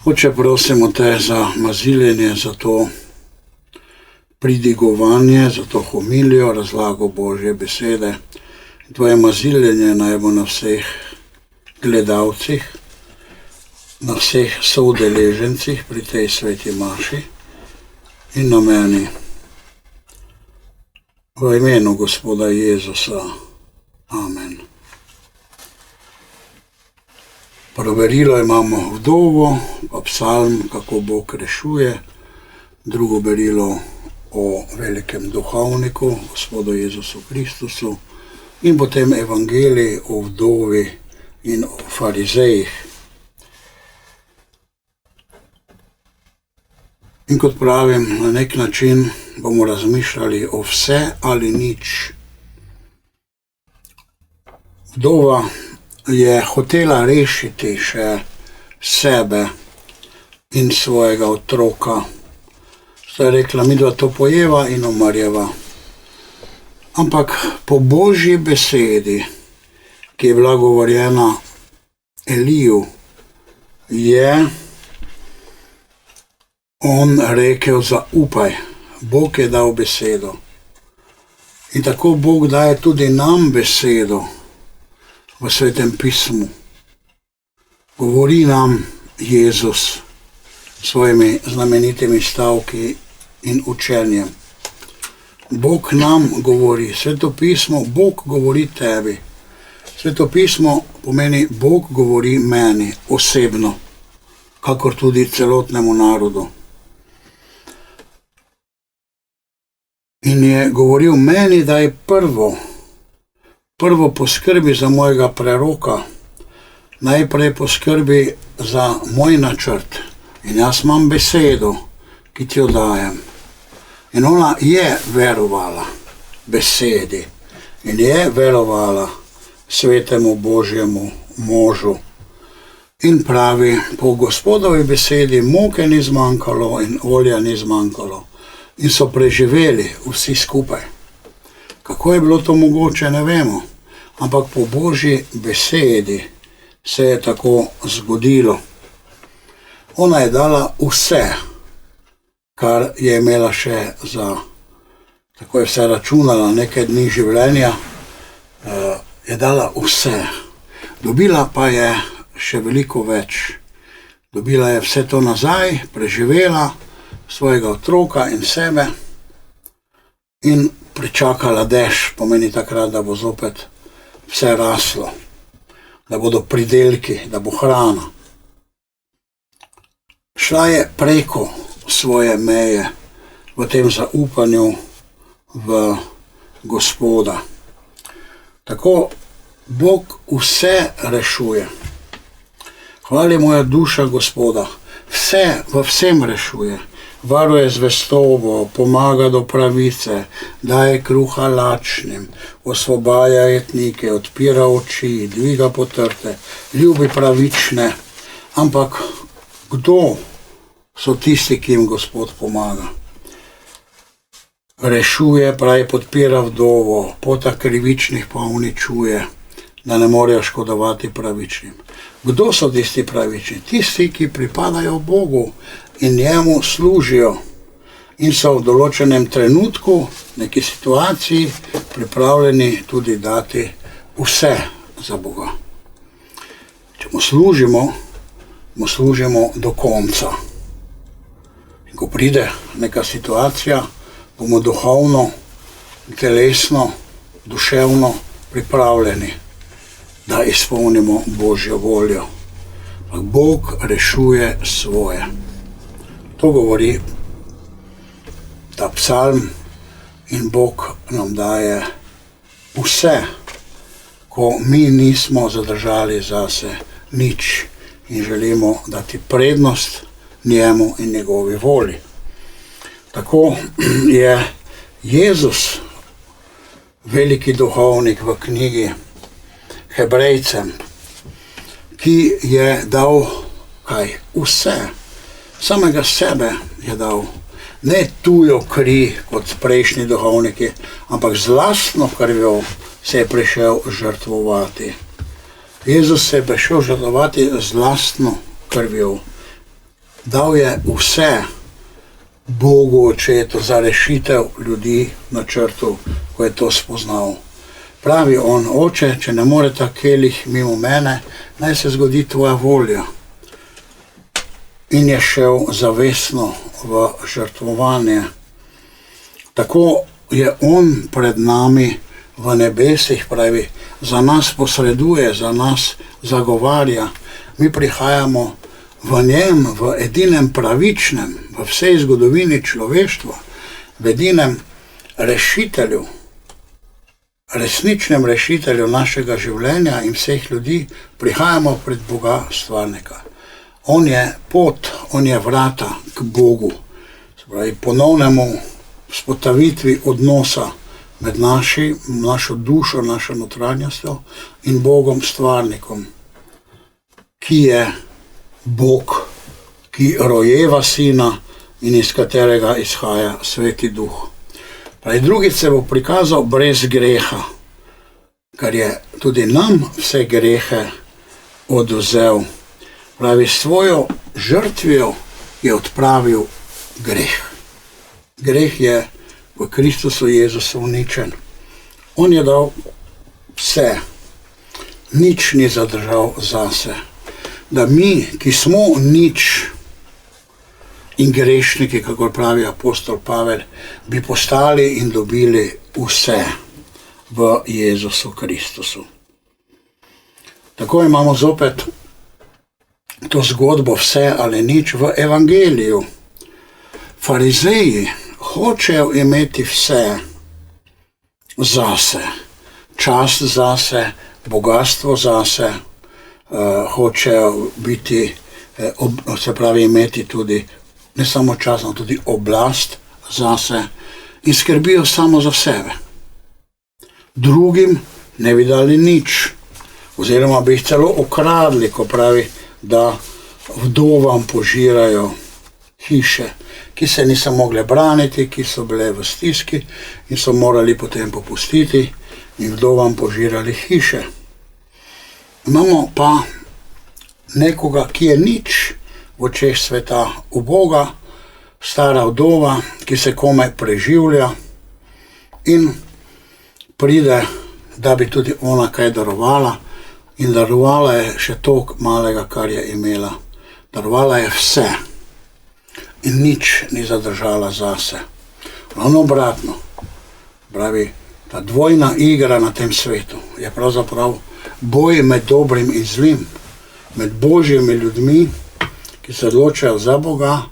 Oče, prosimo te za maziljenje, za to pridigovanje, za to homilijo, razlago Božje besede. Tvoje maziljenje naj bo na vseh gledalcih, na vseh soudeležencih pri tej sveti maši in na meni. V imenu Gospoda Jezusa. Amen. Prvo berilo imamo vdovo, pa psalm, kako Bog rešuje. Drugo berilo o velikem duhovniku, Gospodu Jezusu Kristusu. In potem evangelij o vdovi in o farizejih. In kot pravim, na nek način bomo razmišljali o vse ali nič. Vdova je hotela rešiti še sebe in svojega otroka. Sta je rekla, midva to pojeva in umrjeva. Ampak po Božji besedi, ki je bila govorjena Eliju, je on rekel, zaupaj, Bog je dal besedo. In tako Bog daje tudi nam besedo v Svetem pismu. Govori nam Jezus s svojimi znamenitimi stavki in učenjem. Bog nam govori, Sveto pismo, Bog govori tebi. Sveto pismo pomeni, Bog govori meni osebno, kakor tudi celotnemu narodu. In je govoril meni, da je prvo poskrbi za mojega preroka, najprej poskrbi za moj načrt. In jaz imam besedo, ki ti jo dajem. In ona je verovala besedi in je verovala svetemu Božjemu možu. In pravi, po Gospodovi besedi moke ni zmanjkalo in olja ni zmanjkalo. In so preživeli vsi skupaj. Kako je bilo to mogoče, ne vemo. Ampak po Božji besedi se je tako zgodilo. Ona je dala vse, kar je imela še za, tako je vse računala, nekaj dni življenja, je dala vse. Dobila pa je še veliko več. Dobila je vse to nazaj, preživela svojega otroka in sebe in pričakala dež, pomeni takrat, da bo zopet vse raslo, da bodo pridelki, da bo hrana. Šla je preko svoje meje v tem zaupanju v Gospoda. Tako Bog vse rešuje. Hvali moja duša Gospoda, vse v vsem rešuje. Varuje zvestobo, pomaga do pravice, daje kruha lačnim, osvobaja jetnike, odpira oči, dviga potrte, ljubi pravične. Ampak kdo so tisti, ki jim Gospod pomaga? Rešuje, pravi, podpira vdovo, pota krivičnih pa uničuje, da ne morejo škodovati pravičnim. Kdo so tisti pravični? Tisti, ki pripadajo Bogu in njemu služijo in so v določenem trenutku, neki situaciji, pripravljeni tudi dati vse za Boga. Če mu služimo do konca. In ko pride neka situacija, bomo duhovno, telesno, duševno pripravljeni, da izpolnimo Božjo voljo. Bog rešuje svoje. To govori ta psalm in Bog nam daje vse, ko mi nismo zadržali zase nič in želimo dati prednost njemu in njegovi volji. Tako je Jezus, veliki duhovnik v knjigi Hebrejcem, ki je dal kaj? Vse. Samega sebe je dal. Ne tujo kri kot prejšnji duhovniki, ampak z lastno krvjo se je prišel žrtvovati. Jezus se je prišel žrtvovati z lastno krvjo. Dal je vse Bogu Očetu za rešitev ljudi na črtu, ko je to spoznal. Pravi on: Oče, če ne more ta kelih mimo mene, naj se zgodi tvoja volja. In je šel zavestno v žrtvovanje. Tako je on pred nami v nebesih, pravi, za nas posreduje, za nas zagovarja. Mi prihajamo v njem, v edinem pravičnem, v vsej zgodovini človeštva, v edinem rešitelju, resničnem rešitelju našega življenja in vseh ljudi, prihajamo pred Boga stvarnika. On je pot, on je vrata k Bogu, se pravi ponovnemu vzpostavitvi odnosa med našo dušo, našo notranjostjo in Bogom stvarnikom, ki je Bog, ki rojeva Sina in iz katerega izhaja Sveti Duh. Pravi, drugič se bo prikazal brez greha, kar je tudi nam vse grehe odvzel. Pravi, s svojo žrtvijo je odpravil greh. Greh je v Kristusu Jezusu uničen. On je dal vse, nič ni zadržal zase. Da mi, ki smo nič in grešniki, kako pravi apostol Pavel, bi postali in dobili vse v Jezusu Kristusu. Tako imamo zopet to zgodbo vse ali nič v evangeliju. Farizeji hočejo imeti vse zase, čast zase, bogatstvo zase, hočejo biti, se pravi imeti tudi ne samo čas, ampak tudi oblast zase in skrbijo samo za sebe. Drugim ne bi dali nič, oziroma bi jih celo okradli, ko pravi, da vdovam požirajo hiše, ki se niso mogle braniti, ki so bile v stiski in so morali potem popustiti in vdovam požirali hiše. Imamo pa nekoga, ki je nič v očeh sveta, uboga, stara vdova, ki se komaj preživlja in pride, da bi tudi ona kaj darovala, in darovala je še toliko malega, kar je imela. Darovala je vse in nič ni zadržala zase. Ravno obratno, pravi, ta dvojna igra na tem svetu je pravzaprav boj med dobrim in zlim, med božjimi ljudmi, ki se odločajo za Boga,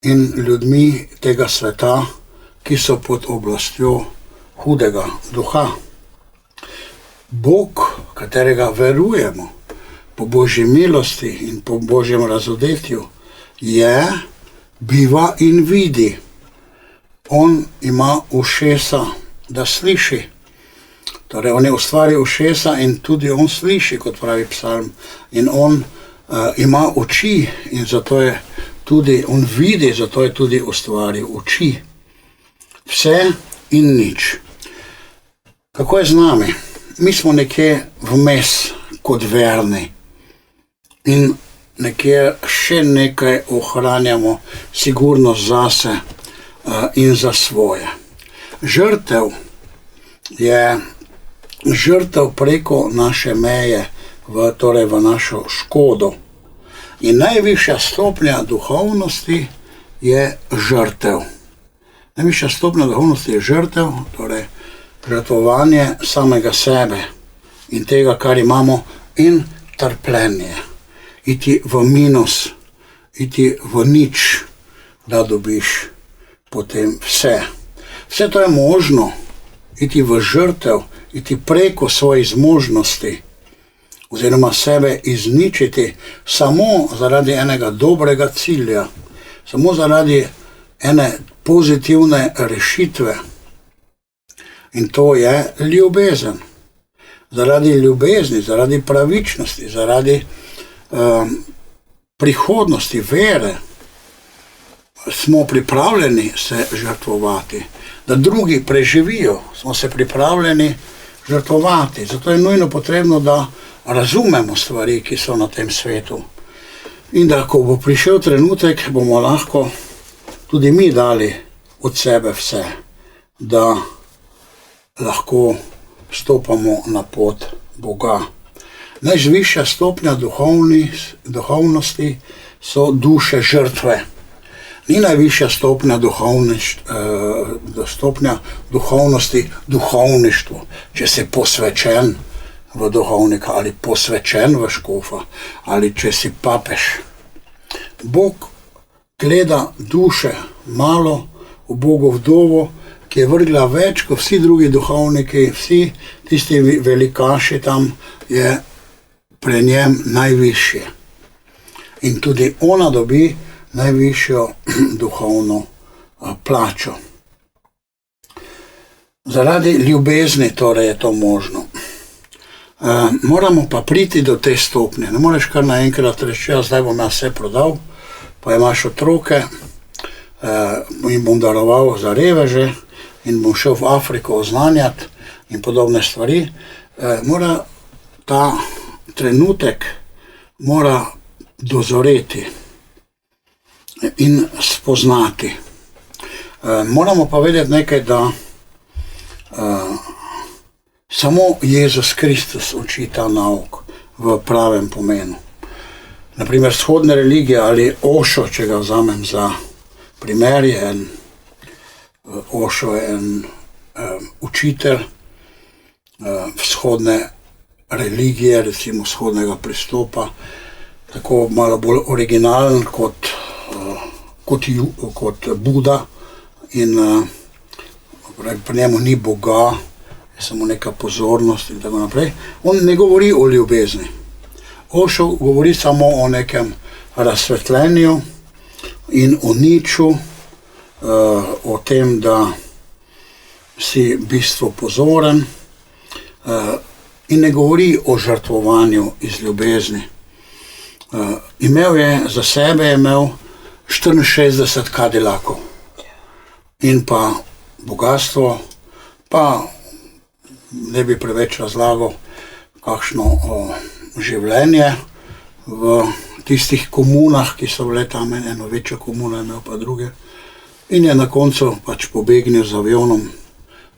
in ljudmi tega sveta, ki so pod oblastjo hudega duha. Bog, katerega verujemo po božji milosti in po božjem razodetju, je, biva in vidi. On ima ušesa, da sliši. Torej, on je ustvaril ušesa in tudi on sliši, kot pravi psalm. In on ima oči in zato je tudi, on vidi, zato je tudi ustvaril oči. Vse in nič. Kako je z nami? Mi smo nekje vmes kot verni in nekje še nekaj ohranjamo sigurnost zase in za svoje. Žrtev je žrtev preko naše meje, torej v našo škodo. In najvišja stopnja duhovnosti je žrtev. Najvišja stopnja duhovnosti je žrtev, torej žrtvovanje samega sebe in tega, kar imamo, in trpljenje. Iti v minus, iti v nič, da dobiš potem vse. Vse to je možno, iti v žrtev, iti preko svojih zmožnosti, oziroma sebe izničiti samo zaradi enega dobrega cilja, samo zaradi ene pozitivne rešitve. In to je ljubezen. Zaradi ljubezni, zaradi pravičnosti, zaradi prihodnosti, vere smo pripravljeni se žrtvovati. Da drugi preživijo, smo se pripravljeni žrtvovati. Zato je nujno potrebno, da razumemo stvari, ki so na tem svetu. In da, ko bo prišel trenutek, bomo lahko tudi mi dali od sebe vse, da lahko stopamo na pot Boga. Najvišja stopnja duhovnosti so duše žrtve. Ni najvišja stopnja duhovnosti duhovništvo, če si posvečen v duhovnika ali posvečen v škofa ali če si papež. Bog gleda duše, malo ubogo vdovo, ki je vrgla več kot vsi drugi duhovniki, vsi tisti velikaši tam, je pri njem najvišje. In tudi ona dobi najvišjo duhovno plačo. Zaradi ljubezni torej je to možno. Moramo pa priti do te stopnje. Ne moreš kar naenkrat reči, zdaj bom jaz vse prodal, pa imaš otroke, jim bom daroval za reveže in bom šel v Afriko oznanjati in podobne stvari. Mora ta trenutek dozoreti in spoznati. Moramo pa vedeti nekaj, da samo Jezus Kristus uči ta nauk v pravem pomenu. Naprimer, vzhodne religije ali Ošo, če ga vzamem za primer, Ošo je en učitelj vzhodne religije, recimo vzhodnega pristopa, tako malo bolj originalen kot Buda in pri njemu ni Boga, je samo neka pozornost in tako naprej. On ne govori o ljubezni. Ošo govori samo o nekem razsvetljenju in o niču, o tem, da si v bistvu pozoren in ne govori o žrtvovanju iz ljubezni. Za sebe je imel 64 kadilakov in pa bogatstvo, pa ne bi preveč razlagal, kakšno življenje v tistih komunah, ki so bile tam, eno večjo komuno je imel pa druge. In je na koncu pač pobegnil z avionom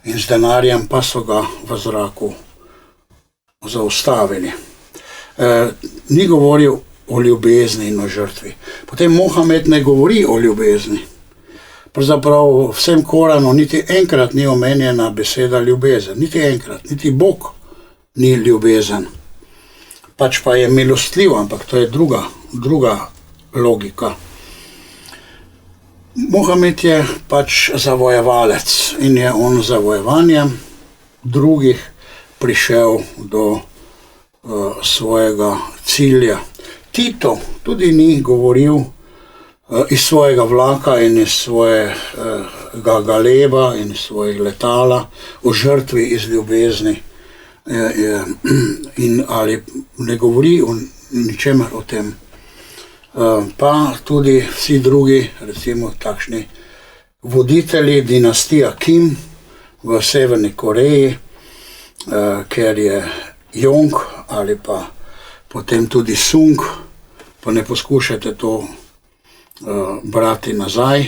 in z denarjem, pa so ga v zraku zaustavili. Ni govoril o ljubezni in o žrtvi. Potem Mohamed ne govori o ljubezni. Pravzaprav v vsem Koranu niti enkrat ni omenjena beseda ljubezen. Niti enkrat. Niti Bog ni ljubezen. Pač pa je milostljiv, ampak to je druga logika. Mohamed je pač zavojevalec in je on z zavojevanjem drugih prišel do svojega cilja. Tito tudi ni govoril iz svojega vlaka in iz svojega galeba in iz svojih letala o žrtvi iz ljubezni. Ali ne govori o ničemer o tem. Pa tudi vsi drugi, recimo takšni voditelji dinastija Kim v Severni Koreji, ker je Jong ali pa potem tudi Sung, pa ne poskušajte to brati nazaj,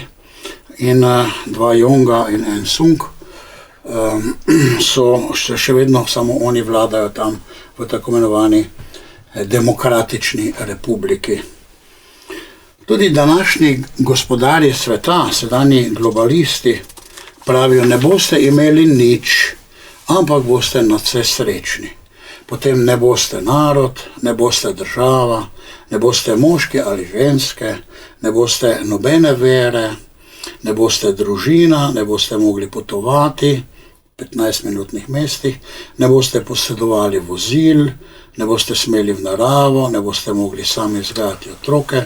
in dva Jonga in en Sung so še vedno, samo oni vladajo tam v tako imenovani demokratični republiki. Tudi današnji gospodarji sveta, sedanji globalisti, pravijo, ne boste imeli nič, ampak boste nadvse srečni. Potem ne boste narod, ne boste država, ne boste moški ali ženske, ne boste nobene vere, ne boste družina, ne boste mogli potovati v 15-minutnih mestih, ne boste posedovali vozil, ne boste smeli v naravo, ne boste mogli sami vzgajati otroke,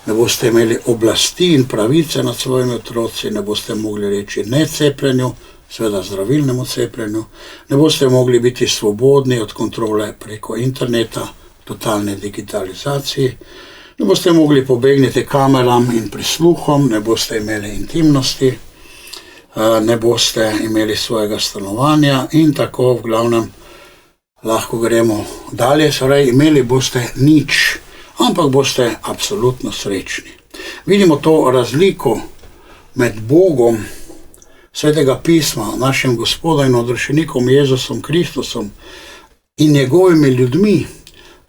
ne boste imeli oblasti in pravice nad svojimi otroci, ne boste mogli reči ne cepljenju, seveda zdravilnemu cepljenju, ne boste mogli biti svobodni od kontrole preko interneta, totalne digitalizaciji, ne boste mogli pobegniti kameram in prisluhom, ne boste imeli intimnosti, ne boste imeli svojega stanovanja in tako v glavnem lahko gremo dalje. Imeli boste nič, ampak boste absolutno srečni. Vidimo to razliko med Bogom, Svetega pisma, našim Gospodom in odrešenikom Jezusom Kristusom in njegovimi ljudmi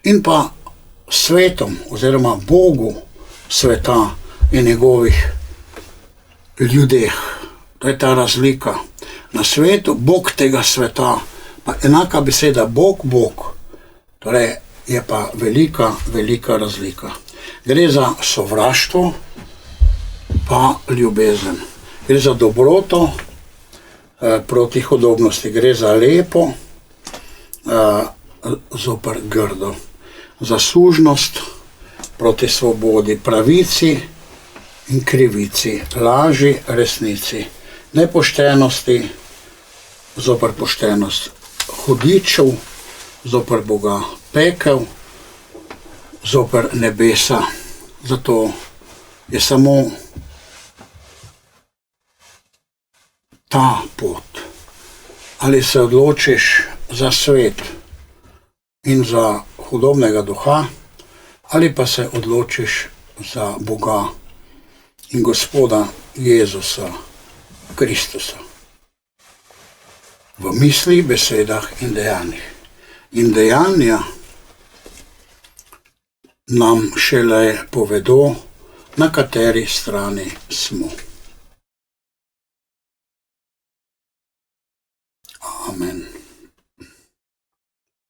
in pa svetom oziroma Bogu sveta in njegovih ljudeh. To je ta razlika. Na svetu, Bog tega sveta, pa enaka beseda Bog, torej je pa velika, velika razlika. Gre za sovraštvo pa ljubezen. Gre za dobroto proti hudobnosti. Gre za lepo zoper grdo. Za sužnost proti svobodi, pravici in krivici, laži, resnici, nepoštenosti zoper poštenost, hudičev zoper Boga, pekel zoper nebesa. Zato je samo ta pot. Ali se odločiš za svet in za hudobnega duha, ali pa se odločiš za Boga in Gospoda Jezusa Kristusa. V mislih, besedah in dejanjih. In dejanja nam šele povedo, na kateri strani smo.